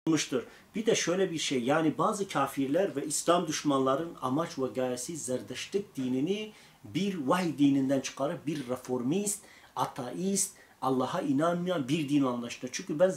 olmuştur. Bir de şöyle bir şey, yani bazı kafirler ve İslam düşmanların amaç ve gayesi Zerdeştlik dinini bir vahiy dininden çıkarıp bir reformist, ateist, Allah'a inanmayan bir din anlayışına. Çünkü ben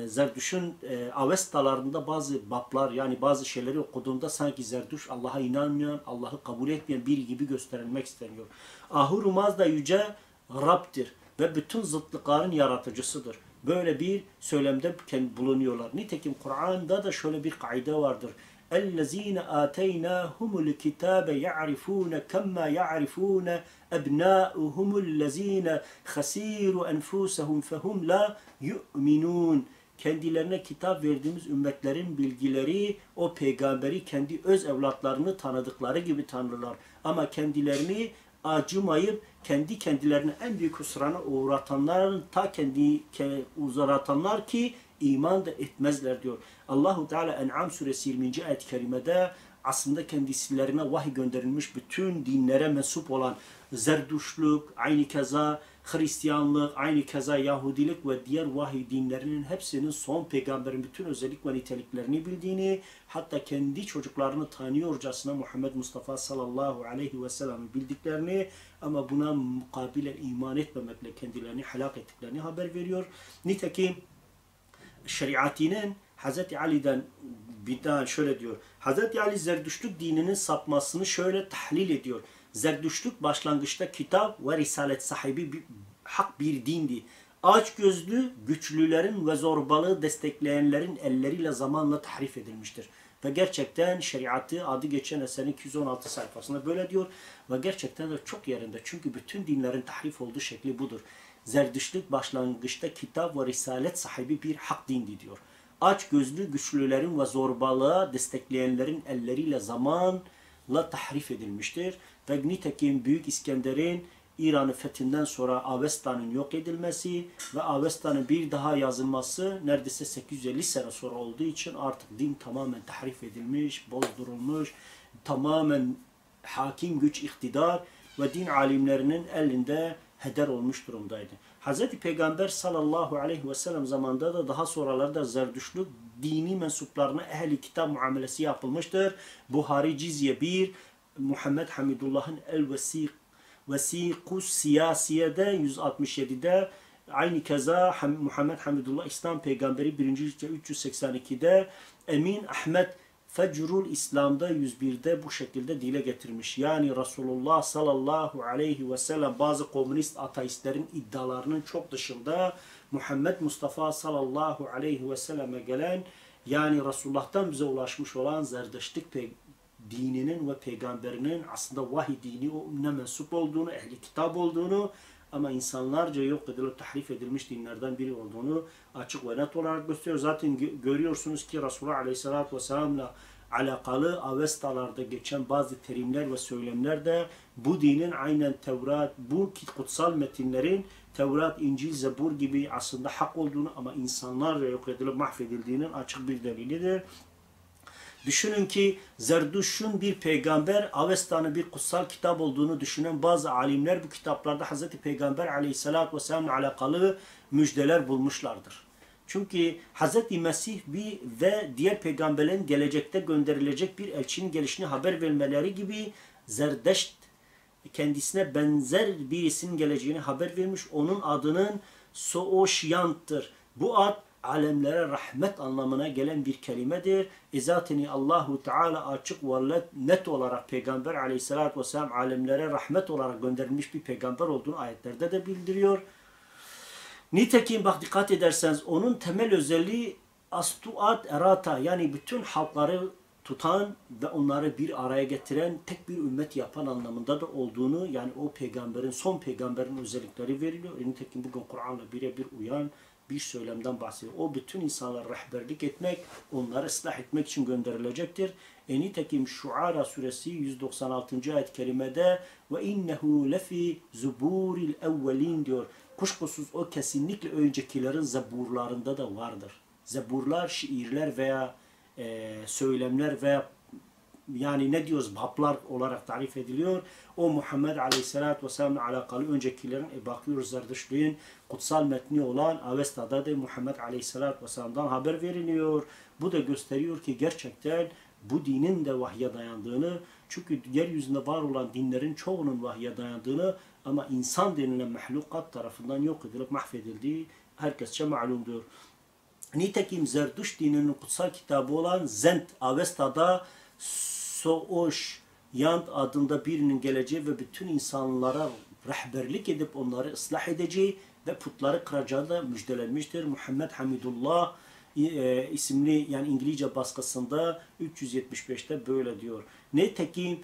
Zerdüş'ün Avestalarında bazı bablar, yani bazı şeyleri okuduğumda sanki Zerdüş Allah'a inanmayan, Allah'ı kabul etmeyen biri gibi gösterilmek isteniyor. Ahurumaz da yüce Rab'dir ve bütün zıtlıkların yaratıcısıdır. Böyle bir söylemde bulunuyorlar. Nitekim Kur'an'da da şöyle bir kaide vardır. اَلَّذ۪ينَ آتَيْنَاهُمُ الْكِتَابَ يَعْرِفُونَ كَمَّا يَعْرِفُونَ اَبْنَاءُهُمُ الَّذ۪ينَ خَس۪يرُ أَنْفُسَهُمْ فَهُمْ لَا يُؤْمِنُونَ. Kendilerine kitap verdiğimiz ümmetlerin bilgileri o peygamberi kendi öz evlatlarını tanıdıkları gibi tanırlar. Ama kendilerini acımayıp kendi kendilerine en büyük husrana uğratanların ta kendi uğratanlar ki iman da etmezler diyor. Allahu Teala En'am suresi 20. ayet-i kerimede aslında kendisilerine vahiy gönderilmiş bütün dinlere mensup olan Zerduşluk, aynı keza Hristiyanlık, aynı keza Yahudilik ve diğer vahiy dinlerinin hepsinin son peygamberin bütün özellik ve niteliklerini bildiğini, hatta kendi çocuklarını tanıyorcasına Muhammed Mustafa sallallahu aleyhi ve sellem'i bildiklerini ama buna mukabilen iman etmemekle kendilerini helak ettiklerini haber veriyor. Nitekim şeriatinin Hz. Ali'den bir şöyle diyor. Hz. Ali Zerdüştlük dininin sapmasını şöyle tahlil ediyor. Zerdüştlük başlangıçta kitap ve risalet sahibi hak bir dindi. Açgözlü, güçlülerin ve zorbalığı destekleyenlerin elleriyle zamanla tahrif edilmiştir. Ve gerçekten şeriatı adı geçen eserin 216 sayfasında böyle diyor. Ve gerçekten de çok yerinde. Çünkü bütün dinlerin tahrif olduğu şekli budur. Zerdüştlük başlangıçta kitap ve risalet sahibi bir hak dindi diyor. Açgözlü, güçlülerin ve zorbalığa destekleyenlerin elleriyle zamanla tahrif edilmiştir. Ve nitekim Büyük İskender'in İran'ı fethinden sonra Avesta'nın yok edilmesi ve Avesta'nın bir daha yazılması neredeyse 850 sene sonra olduğu için artık din tamamen tahrif edilmiş, bozdurulmuş, tamamen hakim güç, iktidar ve din alimlerinin elinde heder olmuş durumdaydı. Hz. Peygamber sallallahu aleyhi ve sellem zamanında da daha sonralarda Zerdüştlük dini mensuplarına ehli kitap muamelesi yapılmıştır. Buhari Cizye 1, Muhammed Hamidullah'ın El-Vesikus Siyasiye'de 167'de, aynı keza Muhammed Hamidullah İslam Peygamberi 1. ciltte 382'de, Emin Ahmet Fecrul İslam'da 101'de bu şekilde dile getirmiş. Yani Resulullah sallallahu aleyhi ve sellem bazı komünist ateistlerin iddialarının çok dışında Muhammed Mustafa sallallahu aleyhi ve selleme gelen, yani Resulullah'tan bize ulaşmış olan Zerdeştlik dininin ve peygamberinin aslında vahiy dini ne mensup olduğunu, ehli kitap olduğunu ama insanlarca yok edilip tahrif edilmiş dinlerden biri olduğunu açık ve net olarak gösteriyor. Zaten görüyorsunuz ki Resulullah Aleyhisselatü Vesselam'la alakalı Avestalarda geçen bazı terimler ve söylemler de bu dinin aynen Tevrat, bu kutsal metinlerin Tevrat, İncil, Zebur gibi aslında hak olduğunu ama insanlarca yok edilip mahvedildiğinin açık bir delilidir. Düşünün ki Zerdüşt'ün bir peygamber, Avesta'nın bir kutsal kitap olduğunu düşünen bazı alimler bu kitaplarda Hz. Peygamber aleyhissalatü vesselam'la alakalı müjdeler bulmuşlardır. Çünkü Hz. Mesih ve diğer peygamberlerin gelecekte gönderilecek bir elçinin gelişini haber vermeleri gibi Zerdeşt kendisine benzer birisinin geleceğini haber vermiş. Onun adının Sooşyant'tır. Bu ad alemlere rahmet anlamına gelen bir kelimedir. Zaten Allahu Teala açık ve net olarak Peygamber aleyhissalatü vesselam alemlere rahmet olarak gönderilmiş bir peygamber olduğunu ayetlerde de bildiriyor. Nitekim bak dikkat ederseniz onun temel özelliği astuat erata, yani bütün halkları tutan ve onları bir araya getiren, tek bir ümmet yapan anlamında da olduğunu, yani o peygamberin, son peygamberin özellikleri veriliyor. Nitekim bugün Kur'an'la birebir uyan bir söylemden bahsediyor. O bütün insanlara rehberlik etmek, onları ıslah etmek için gönderilecektir. Nitekim Şuara suresi 196. ayet-i kerimede ve innehu lefi zuburil evvelin diyor. Kuşkusuz o kesinlikle öncekilerin zeburlarında da vardır. Zeburlar, şiirler veya söylemler veya yani ne diyoruz Bablar olarak tarif ediliyor. O Muhammed Aleyhisselatü Vesselam'la alakalı öncekilerin bakıyoruz Zerdüştlüğün kutsal metni olan Avesta'da da Muhammed Aleyhisselatü Vesselam'dan haber veriliyor. Bu da gösteriyor ki gerçekten bu dinin de vahye dayandığını, çünkü yeryüzünde var olan dinlerin çoğunun vahye dayandığını ama insan denilen mahlukat tarafından yok edilip mahvedildiği herkesçe malumdur. Nitekim Zerdüşt dininin kutsal kitabı olan Zend Avesta'da Sooşyant adında birinin geleceği ve bütün insanlara rehberlik edip onları ıslah edeceği ve putları kıracağı da müjdelenmiştir. Muhammed Hamidullah isimli yani İngilizce baskısında 375'te böyle diyor. Nitekim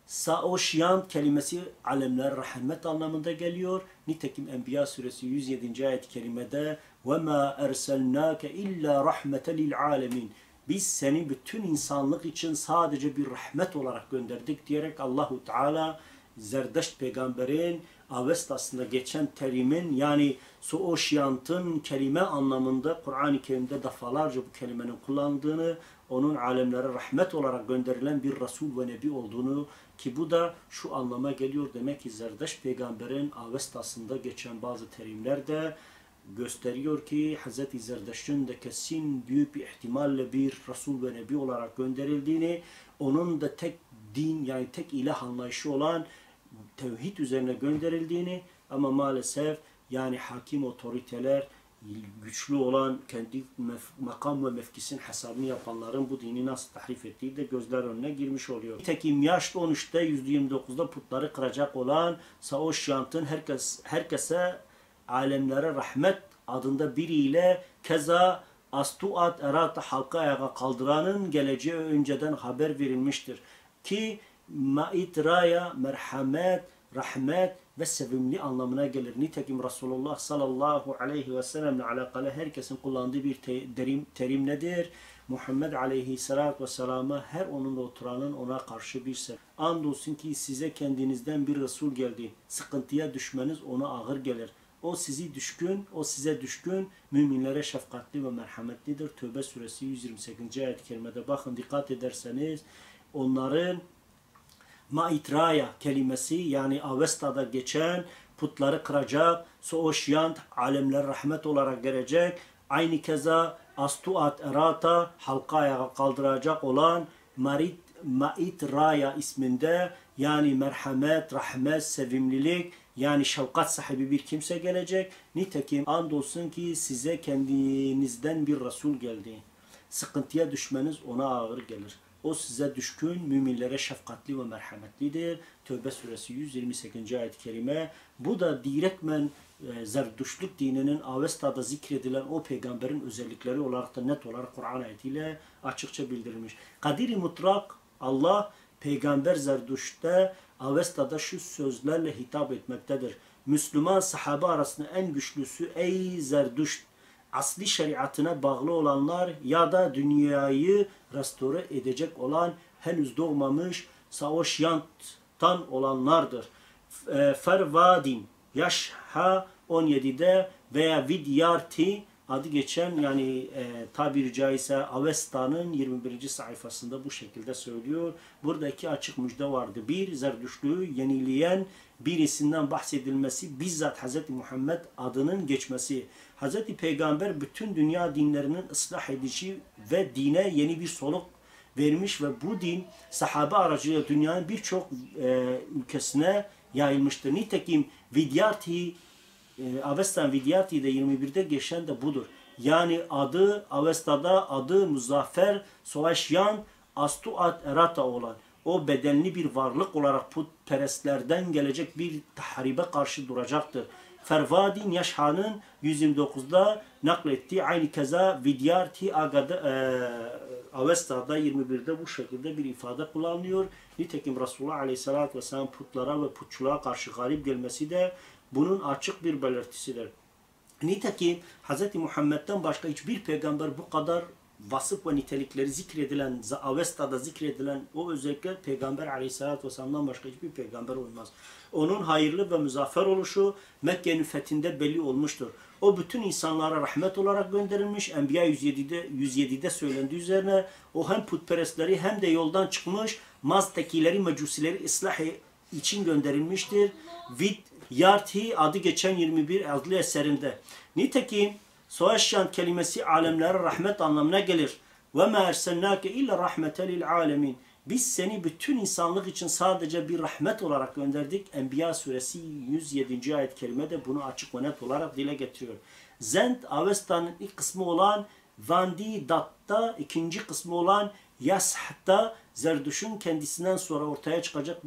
Saoşyant kelimesi alemler rahmet anlamında geliyor. Nitekim Enbiya suresi 107. ayet-i kerimede وَمَا اَرْسَلْنَاكَ اِلَّا رَحْمَةً لِلْعَالَمِينَ Biz seni bütün insanlık için sadece bir rahmet olarak gönderdik diyerek Allahu Teala Zerdeşt peygamberin Avestasında geçen terimin yani Suoşyant'ın kelime anlamında Kur'an-ı Kerim'de defalarca bu kelimenin kullandığını, onun alemlere rahmet olarak gönderilen bir Resul ve Nebi olduğunu, ki bu da şu anlama geliyor demek ki Zerdeşt peygamberin Avestasında geçen bazı terimler de gösteriyor ki Hz. Zerdeşt'ün de kesin büyük bir ihtimalle bir Resul ve Nebi olarak gönderildiğini, onun da tek din yani tek ilah anlayışı olan tevhid üzerine gönderildiğini ama maalesef yani hakim otoriteler güçlü olan kendi makam ve mevkisinin hesabını yapanların bu dini nasıl tahrif ettiği de gözler önüne girmiş oluyor. Nitekim yaşlı 13'te %29'da putları kıracak olan Saoşyant'ın herkese alemlere rahmet adında biriyle keza Astuat Erat'ı halka ayağa kaldıranın geleceği önceden haber verilmiştir. Ki Maitraya merhamet, rahmet ve sevimli anlamına gelir. Nitekim Resulullah sallallahu aleyhi ve sellemle alakalı herkesin kullandığı bir terim nedir? Muhammed aleyhissalatü vesselama her onunla oturanın ona karşı bir sev. Andolsun ki size kendinizden bir Resul geldi. Sıkıntıya düşmeniz ona ağır gelir. O size düşkün, müminlere şefkatli ve merhametlidir. Tövbe suresi 128. ayet-i kerimede bakın dikkat ederseniz onların Maitraya kelimesi yani Avesta'da geçen putları kıracak, Sooşyant alemler rahmet olarak gelecek, aynı keza Astuat Erata halka ayağa kaldıracak olan Maitraya isminde yani merhamet, rahmet, sevimlilik yani şefkat sahibi bir kimse gelecek. Nitekim andolsun ki size kendinizden bir Resul geldi. Sıkıntıya düşmeniz ona ağır gelir. O size düşkün, müminlere şefkatli ve merhametlidir. Tövbe suresi 128. ayet-i kerime. Bu da direktmen Zerdüştlük dininin Avesta'da zikredilen o peygamberin özellikleri olarak da net olarak Kur'an ayetiyle açıkça bildirilmiş. Kadir-i mutlak Allah peygamber Zerdüşt'te Avesta'da şu sözlerle hitap etmektedir. Müslüman sahabe arasında en güçlüsü ey Zerdüşt, asli şeriatına bağlı olanlar ya da dünyayı restore edecek olan henüz doğmamış Saoşyant'tan olanlardır. Fervadin Yaşha 17'de veya Vidyarti adı geçen yani tabiri caizse Avesta'nın 21. sayfasında bu şekilde söylüyor. Burada iki açık müjde vardı. Bir, Zerdüştlüğü yenileyen birisinden bahsedilmesi, bizzat Hz. Muhammed adının geçmesi. Hz. Peygamber bütün dünya dinlerinin ıslah edici ve dine yeni bir soluk vermiş ve bu din sahabe aracılığıyla dünyanın birçok ülkesine yayılmıştır. Nitekim Vidyarti Avestan Vidyarti'de 21'de geçen de budur. Yani adı Avesta'da adı Muzaffer Soğaşyan Astuat Erata olan o bedenli bir varlık olarak putperestlerden gelecek bir tahribe karşı duracaktır. Fervadin Yaşha'nın 129'da naklettiği aynı keza Vidyarti Avesta'da 21'de bu şekilde bir ifade kullanılıyor. Nitekim Resulullah Aleyhisselatü Vesselam putlara ve putçuluğa karşı galip gelmesi de bunun açık bir belirtisidir. Nitekim Hz. Muhammed'den başka hiçbir peygamber bu kadar vasıf ve nitelikleri zikredilen, Avesta'da zikredilen o özellikler Peygamber Aleyhisselatü Vesselam'dan başka hiçbir peygamber olmaz. Onun hayırlı ve muzaffer oluşu Mekke'nin fethinde belli olmuştur. O bütün insanlara rahmet olarak gönderilmiş. Enbiya 107'de söylendiği üzerine o hem putperestleri hem de yoldan çıkmış Maztekileri, Mecusileri ıslah için gönderilmiştir. Vidyarthi adı geçen 21 adlı eserinde. Nitekim Soğaşyan kelimesi alemlere rahmet anlamına gelir. وَمَا اَرْسَلْنَاكَ اِلَّا رَحْمَةً لِلْعَالَمِينَ Biz seni bütün insanlık için sadece bir rahmet olarak gönderdik. Enbiya suresi 107. ayet-i kerimede bunu açık ve net olarak dile getiriyor. Zend, Avesta'nın ilk kısmı olan Vandidat'ta, ikinci kısmı olan Yash'ta Zerdüş'ün kendisinden sonra ortaya çıkacak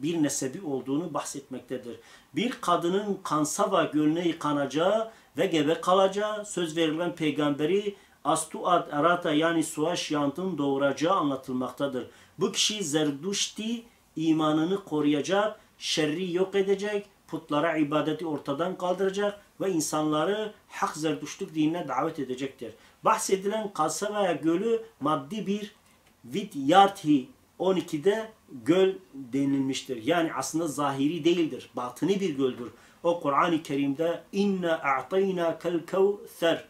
bir nesebi olduğunu bahsetmektedir. Bir kadının Kansava gölüne yıkanacağı ve gebe kalacağı, söz verilen peygamberi Astuad Arata yani Suaşyant'ın doğuracağı anlatılmaktadır. Bu kişi Zerdüşti imanını koruyacak, şerri yok edecek, putlara ibadeti ortadan kaldıracak ve insanları hak Zerdüştlük dinine davet edecektir. Bahsedilen Kansava gölü maddi bir Vidyarthi 12'de göl denilmiştir. Yani aslında zahiri değildir. Batini bir göldür. O Kur'an-ı Kerim'de inna a'taynâkel kevser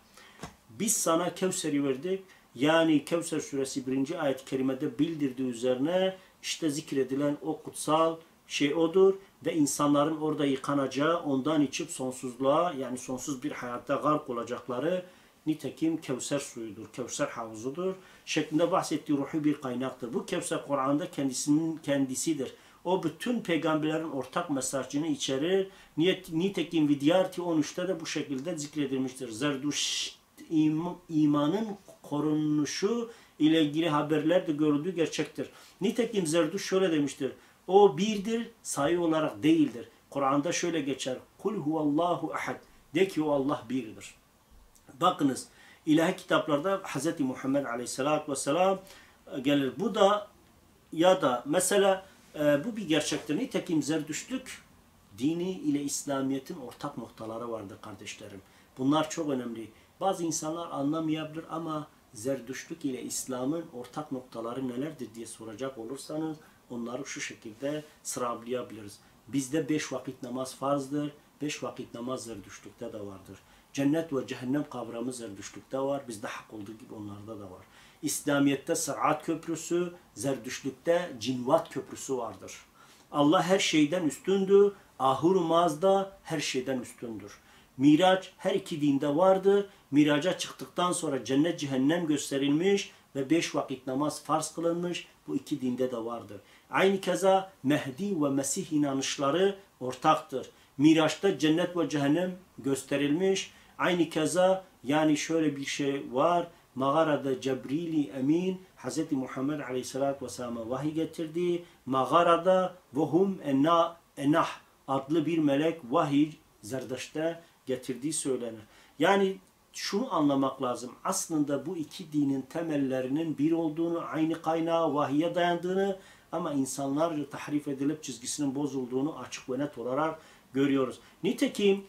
biz sana Kevser'i verdik. Yani Kevser suresi 1. ayet-i kerimede bildirdiği üzerine işte zikredilen o kutsal şey odur ve insanların orada yıkanacağı, ondan içip sonsuzluğa yani sonsuz bir hayatta gark olacakları nitekim Kevser suyudur, Kevser havuzudur şeklinde bahsettiği ruhi bir kaynaktır. Bu Kevser Kur'an'da kendisidir. O bütün peygamberlerin ortak mesajını içerir. Nitekim Vidyarthi 13'te de bu şekilde zikredilmiştir. Zerdüşt imanın korunuşu ile ilgili haberler de görüldüğü gerçektir. Nitekim Zerdüşt şöyle demiştir. O birdir, sayı olarak değildir. Kur'an'da şöyle geçer. Kul huvallahu ahad. De ki o Allah birdir. Bakınız ilahi kitaplarda Hz. Muhammed Aleyhisselatü Vesselam gelir. Bu da ya da mesela bu bir gerçektir. Nitekim Zerdüştlük dini ile İslamiyet'in ortak noktaları vardır kardeşlerim. Bunlar çok önemli. Bazı insanlar anlamayabilir ama Zerdüştlük ile İslam'ın ortak noktaları nelerdir diye soracak olursanız onları şu şekilde sıralayabiliriz. Bizde 5 vakit namaz farzdır. 5 vakit namaz Zerdüştlükte de vardır. Cennet ve cehennem kavramı Zerdüştlükte var. Bizde hak olduğu gibi onlarda da var. İslamiyet'te Sırat Köprüsü, Zerdüştlükte Cinvat Köprüsü vardır. Allah her şeyden üstündür. Ahur-u Maz'da her şeyden üstündür. Miraç her iki dinde vardır. Miraca çıktıktan sonra cennet cehennem gösterilmiş ve 5 vakit namaz farz kılınmış. Bu iki dinde de vardır. Aynı keza Mehdi ve Mesih inanışları ortaktır. Miraç'ta cennet ve cehennem gösterilmiş. Aynı keza yani şöyle bir şey var. Mağarada Cebril-i Emin Hz. Muhammed Aleyhisselatü Vesselam'a vahiy getirdi. Mağarada Vuhum Enah adlı bir melek vahiy Zerdüşt'te getirdiği söylenir. Yani şunu anlamak lazım. Aslında bu iki dinin temellerinin bir olduğunu, aynı kaynağı vahiye dayandığını ama insanlarca tahrif edilip çizgisinin bozulduğunu açık ve net olarak görüyoruz. Nitekim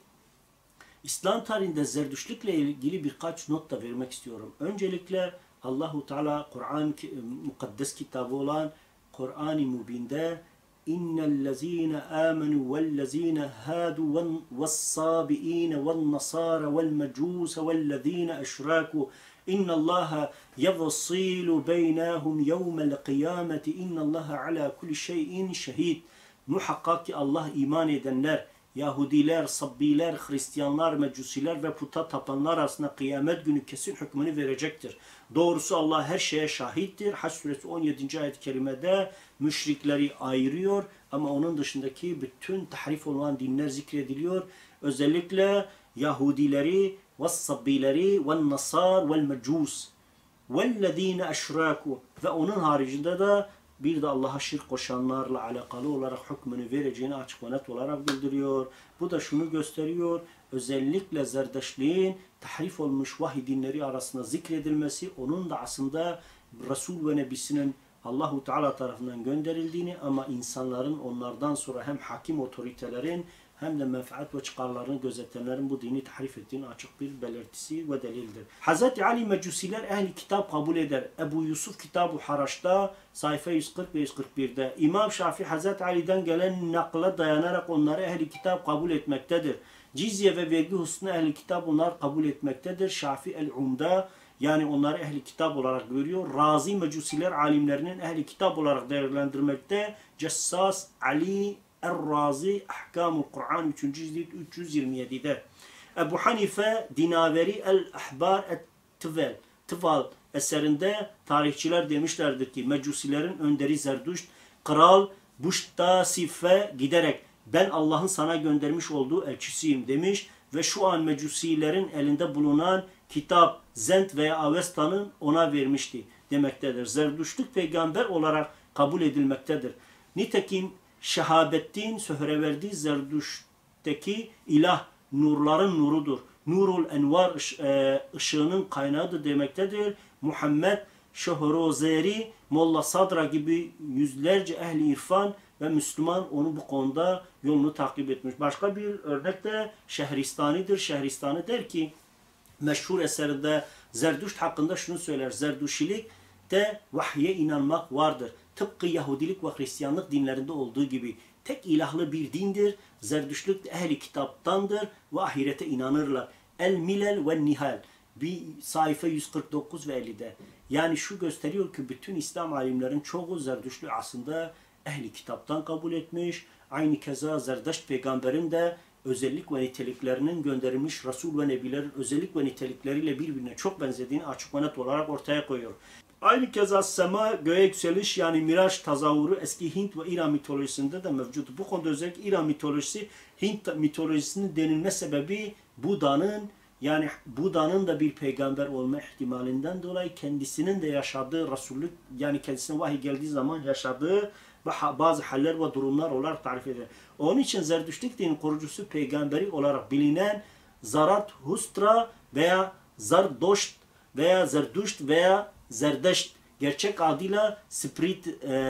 İslam tarihinde Zerdüştlükle ilgili birkaç not da vermek istiyorum. Öncelikle Allahu Teala Kur'an mukaddes kitabı olan Kur'an-ı Mubin'de İnnellezîne âmenû vellezîne hâdû vessâbiîne vennasâre velmecûse vellezîne eşrâkû İnnallâhe yevsîlu beynâhum yevmel kıyâmeti İnnallâhe alâ kulli şeyin şehîd. Muhakkak ki Allah iman edenler, Yahudiler, Sabbiler, Hristiyanlar, Mecusiler ve puta tapanlar arasında kıyamet günü kesin hükmünü verecektir. Doğrusu Allah her şeye şahittir. Hac suresi 17. ayet-i kerimede müşrikleri ayırıyor ama onun dışındaki bütün tahrif olan dinler zikrediliyor. Özellikle Yahudileri, Sabbileri, Nasar, Mecus, vellezine eşraku ve onun haricinde de bir de Allah'a şirk koşanlarla alakalı olarak hükmünü vereceğini açık ve net olarak bildiriyor. Bu da şunu gösteriyor. Özellikle Zerdüştlüğün tahrif olmuş vahiy dinleri arasında zikredilmesi onun da aslında Resul ve Nebisinin Allahu Teala tarafından gönderildiğini ama insanların onlardan sonra hem hakim otoritelerin hem de menfaat ve çıkarlarını gözetenlerin bu dini tahrif ettiğinin açık bir belirtisi ve delildir. Hz. Ali Mecusiler ehli kitap kabul eder. Ebu Yusuf Kitab-ı Haraç'ta sayfa 140 ve 141'de İmam Şafii Hz. Ali'den gelen nakla dayanarak onları ehli kitap kabul etmektedir. Cizye ve vergi hususunda ehli kitap onlar kabul etmektedir. Şafii el-Umda yani onları ehli kitap olarak görüyor. Razi Mecusiler alimlerinin ehli kitap olarak değerlendirmekte. Cessas Ali Er-Razi Ahkamul Kur'an 3. cilt 327'de. Ebu Hanife Dinaveri El-Ahbar Et-Tıval eserinde tarihçiler demişlerdir ki Mecusilerin önderi Zerdüşt Kral Buştasif'e giderek ben Allah'ın sana göndermiş olduğu elçisiyim demiş ve şu an Mecusilerin elinde bulunan kitap Zend veya Avesta'nın ona vermişti demektedir. Zerdüştlük peygamber olarak kabul edilmektedir. Nitekim Şehabettin Söhreverdi Zerdüşt'teki ilah nurların nurudur. Nurul Envar ışığının kaynağıdır demektedir. Muhammed Şehrozeri, Molla Sadra gibi yüzlerce ehli irfan ve Müslüman onu bu konuda yolunu takip etmiş. Başka bir örnek de Şehristani'dir. Şehristani der ki meşhur eserinde Zerdüşt hakkında şunu söyler. Zerdüşilikte vahye inanmak vardır. Tıpkı Yahudilik ve Hristiyanlık dinlerinde olduğu gibi tek ilahlı bir dindir. Zerdüştlük ehli kitaptandır ve ahirete inanırlar. El Milel ve Nihal bir sayfa 149 ve 50'de. Yani şu gösteriyor ki bütün İslam alimlerin çoğu Zerdüştlüğü aslında ehli kitaptan kabul etmiş. Aynı keza Zerdeşt peygamberin de özellik ve niteliklerinin gönderilmiş Resul ve Nebilerin özellik ve nitelikleriyle birbirine çok benzediğini açık ve net olarak ortaya koyuyor. Aynı keza sema, göğe yükseliş yani Miraç tazavvuru eski Hint ve İran mitolojisinde de mevcut. Bu konuda özellikle İran mitolojisi Hint mitolojisinin denilme sebebi Buda'nın da bir peygamber olma ihtimalinden dolayı kendisinin de yaşadığı Resullük yani kendisine vahiy geldiği zaman yaşadığı bazı haller ve durumlar olarak tarif edilir. Onun için Zerdüştlük dinin kurucusu peygamberi olarak bilinen Zarathustra veya Zardoşt veya Zerdüşt veya Zerdeşt gerçek adıyla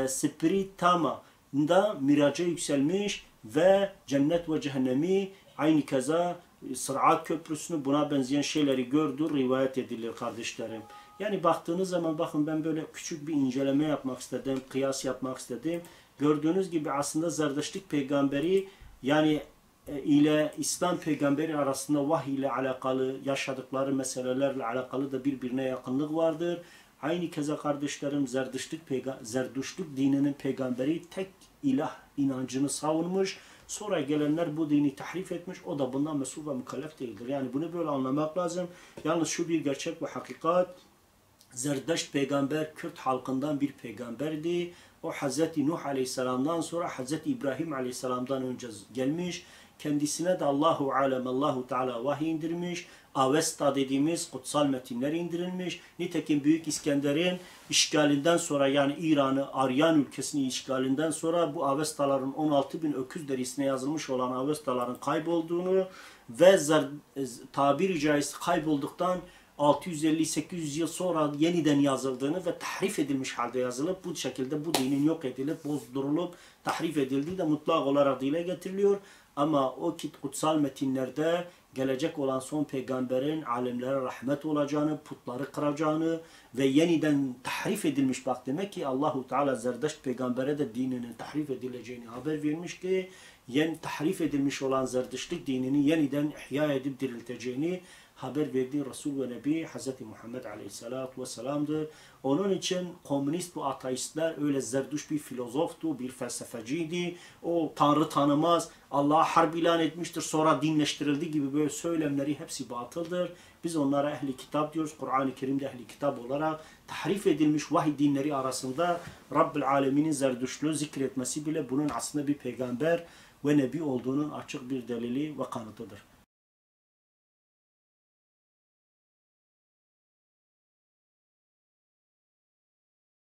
Spiritama'da miraca yükselmiş ve cennet ve cehennemi aynı keza Sırat Köprüsü'nü buna benzeyen şeyleri gördü, rivayet edilir kardeşlerim. Yani baktığınız zaman bakın ben böyle küçük bir inceleme yapmak istedim, kıyas yapmak istedim. Gördüğünüz gibi aslında Zerdeştlik peygamberi yani ile İslam peygamberi arasında vahiy ile alakalı yaşadıkları meselelerle alakalı da birbirine yakınlık vardır. Aynı keza kardeşlerim Zerdüştlük dininin peygamberi tek ilah inancını savunmuş. Sonra gelenler bu dini tahrif etmiş. O da bundan mesul ve mükellef değildir. Yani bunu böyle anlamak lazım. Yalnız şu bir gerçek ve hakikat. Zerdeşt peygamber Kürt halkından bir peygamberdi. O Hz. Nuh Aleyhisselam'dan sonra Hz. İbrahim Aleyhisselam'dan önce gelmiş. Kendisine de Allahu Teala vahiy indirmiş. Avesta dediğimiz kutsal metinler indirilmiş. Nitekim Büyük İskender'in işgalinden sonra yani İran'ı Aryan ülkesini işgalinden sonra bu Avestaların 16.000 öküz derisine yazılmış olan Avestaların kaybolduğunu ve tabiri caizse kaybolduktan 650-800 yıl sonra yeniden yazıldığını ve tahrif edilmiş halde yazılıp bu şekilde bu dinin yok edilip bozdurulup tahrif edildiği de mutlak olarak dile getiriliyor. Ama o kutsal metinlerde gelecek olan son peygamberin alemlere rahmet olacağını, putları kıracağını ve yeniden tahrif edilmiş bak demek ki Allahu Teala Zerdeşt peygambere de dininin tahrif edileceğini haber vermiş ki tahrif edilmiş olan Zerdüştlük dinini yeniden ihya edip dirilteceğini haber verdiği Resul ve Nebi Hz. Muhammed Aleyhisselatü Vesselam'dır. Onun için komünist ve ateistler öyle Zerdüşt bir filozoftu, bir felsefeciydi. O Tanrı tanımaz, Allah'a harp ilan etmiştir, sonra dinleştirildi gibi böyle söylemleri hepsi batıldır. Biz onlara ehli kitap diyoruz. Kur'an-ı Kerim'de ehli kitap olarak tahrif edilmiş vahiy dinleri arasında Rabbül Alemin'in Zerdüştlüğü zikretmesi bile bunun aslında bir peygamber ve nebi olduğunun açık bir delili ve kanıtıdır.